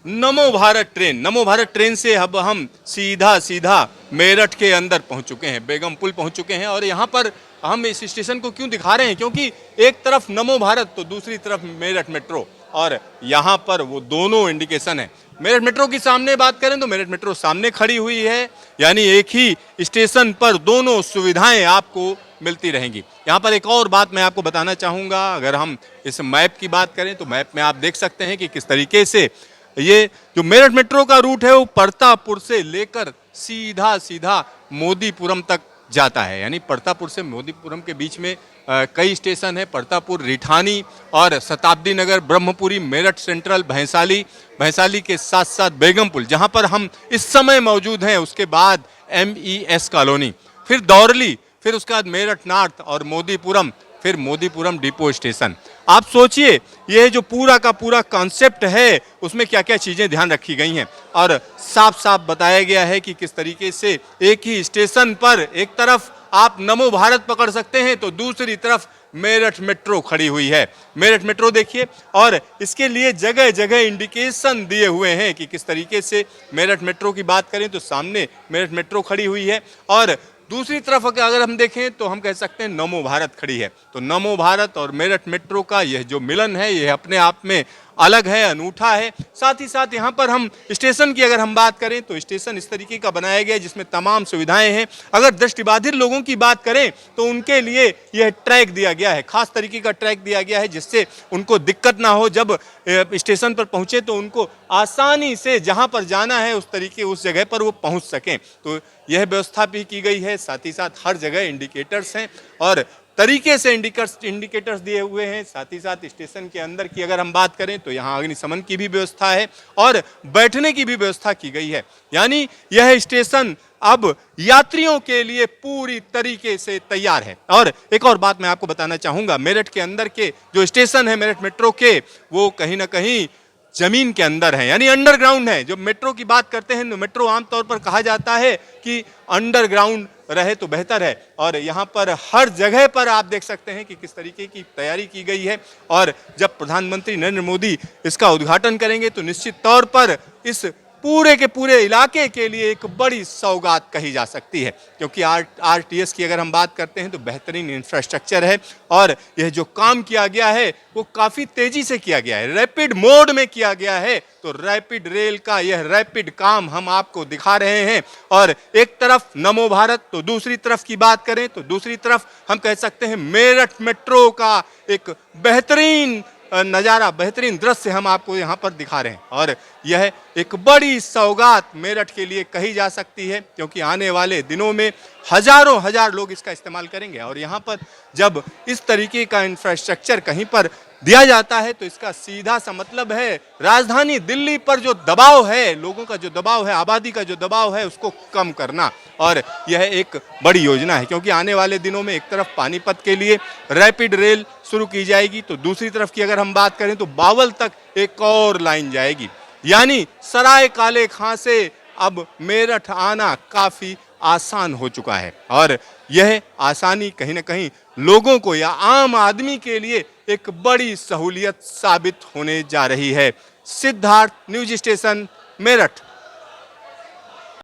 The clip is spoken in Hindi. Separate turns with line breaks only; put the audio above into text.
नमो भारत ट्रेन, नमो भारत ट्रेन से अब हम सीधा सीधा मेरठ के अंदर पहुंच चुके हैं, बेगम पुल पहुंच चुके हैं। और यहाँ पर हम इस स्टेशन को क्यों दिखा रहे हैं, क्योंकि एक तरफ नमो भारत तो दूसरी तरफ मेरठ मेट्रो, और यहाँ पर वो दोनों इंडिकेशन है। मेरठ मेट्रो की सामने बात करें तो मेरठ मेट्रो सामने खड़ी हुई है, यानी एक ही स्टेशन पर दोनों सुविधाएं आपको मिलती रहेंगी। यहाँ पर एक और बात मैं आपको बताना चाहूँगा, अगर हम इस मैप की बात करें तो मैप में आप देख सकते हैं कि किस तरीके से ये जो मेरठ मेट्रो का रूट है वो परतापुर से लेकर सीधा सीधा मोदीपुरम तक जाता है। यानी परतापुर से मोदीपुरम के बीच में कई स्टेशन है, परतापुर, रिठानी और शताब्दी नगर, ब्रह्मपुरी, मेरठ सेंट्रल, भैंसाली, भैंसाली के साथ साथ बेगमपुल जहां पर हम इस समय मौजूद हैं, उसके बाद MES कॉलोनी, फिर दौरली, फिर उसके बाद मेरठ नॉर्थ और मोदीपुरम, फिर मोदीपुरम डिपो स्टेशन। आप सोचिए ये जो पूरा का पूरा कॉन्सेप्ट है उसमें क्या क्या चीज़ें ध्यान रखी गई हैं, और साफ साफ बताया गया है कि किस तरीके से एक ही स्टेशन पर एक तरफ आप नमो भारत पकड़ सकते हैं तो दूसरी तरफ मेरठ मेट्रो खड़ी हुई है। मेरठ मेट्रो देखिए, और इसके लिए जगह जगह इंडिकेशन दिए हुए हैं कि किस तरीके से मेरठ मेट्रो की बात करें तो सामने मेरठ मेट्रो खड़ी हुई है, और दूसरी तरफ अगर हम देखें तो हम कह सकते हैं नमो भारत खड़ी है। तो नमो भारत और मेरठ मेट्रो का यह जो मिलन है यह अपने आप में अलग है, अनूठा है। साथ ही साथ यहाँ पर हम स्टेशन की अगर हम बात करें तो स्टेशन इस तरीके का बनाया गया है जिसमें तमाम सुविधाएं हैं। अगर दृष्टिबाधित लोगों की बात करें तो उनके लिए यह ट्रैक दिया गया है, खास तरीके का ट्रैक दिया गया है जिससे उनको दिक्कत ना हो, जब स्टेशन पर पहुंचे तो उनको आसानी से जहां पर जाना है उस तरीके उस जगह पर वो पहुंच सकें। तो यह व्यवस्था भी की गई है। साथ ही साथ हर जगह इंडिकेटर्स हैं और तरीके से इंडिकेटर्स दिए हुए हैं। साथ ही साथ स्टेशन के अंदर की अगर हम बात करें तो यहाँ अग्निशमन की भी व्यवस्था है और बैठने की भी व्यवस्था की गई है। यानी यह स्टेशन अब यात्रियों के लिए पूरी तरीके से तैयार है। और एक और बात मैं आपको बताना चाहूँगा, मेरठ के अंदर के जो स्टेशन है मेरठ मेट्रो के, वो कहीं ना कहीं जमीन के अंदर है, यानी अंडरग्राउंड है। जो मेट्रो की बात करते हैं तो मेट्रो आमतौर पर कहा जाता है कि अंडरग्राउंड रहे तो बेहतर है, और यहाँ पर हर जगह पर आप देख सकते हैं कि किस तरीके की तैयारी की गई है। और जब प्रधानमंत्री नरेंद्र मोदी इसका उद्घाटन करेंगे तो निश्चित तौर पर इस पूरे के पूरे इलाके के लिए एक बड़ी सौगात कही जा सकती है, क्योंकि RTS की अगर हम बात करते हैं तो बेहतरीन इंफ्रास्ट्रक्चर है, और यह जो काम किया गया है वो काफ़ी तेज़ी से किया गया है, रैपिड मोड में किया गया है। तो रैपिड रेल का यह रैपिड काम हम आपको दिखा रहे हैं। और एक तरफ नमो भारत तो दूसरी तरफ की बात करें तो दूसरी तरफ हम कह सकते हैं मेरठ मेट्रो का एक बेहतरीन नज़ारा, बेहतरीन दृश्य हम आपको यहाँ पर दिखा रहे हैं। और यह एक बड़ी सौगात मेरठ के लिए कही जा सकती है, क्योंकि आने वाले दिनों में हजारों हजार लोग इसका इस्तेमाल करेंगे। और यहाँ पर जब इस तरीके का इंफ्रास्ट्रक्चर कहीं पर दिया जाता है तो इसका सीधा सा मतलब है राजधानी दिल्ली पर जो दबाव है, लोगों का जो दबाव है, आबादी का जो दबाव है, उसको कम करना। और यह एक बड़ी योजना है, क्योंकि आने वाले दिनों में एक तरफ पानीपत के लिए रैपिड रेल शुरू की जाएगी तो दूसरी तरफ की अगर हम बात करें तो बावल तक एक और लाइन जाएगी। यानी सराय काले खां से अब मेरठ आना काफ़ी आसान हो चुका है, और यह आसानी कहीं ना कहीं लोगों को या आम आदमी के लिए एक बड़ी सहूलियत साबित होने जा रही है। Siddharth, news station, Meerut.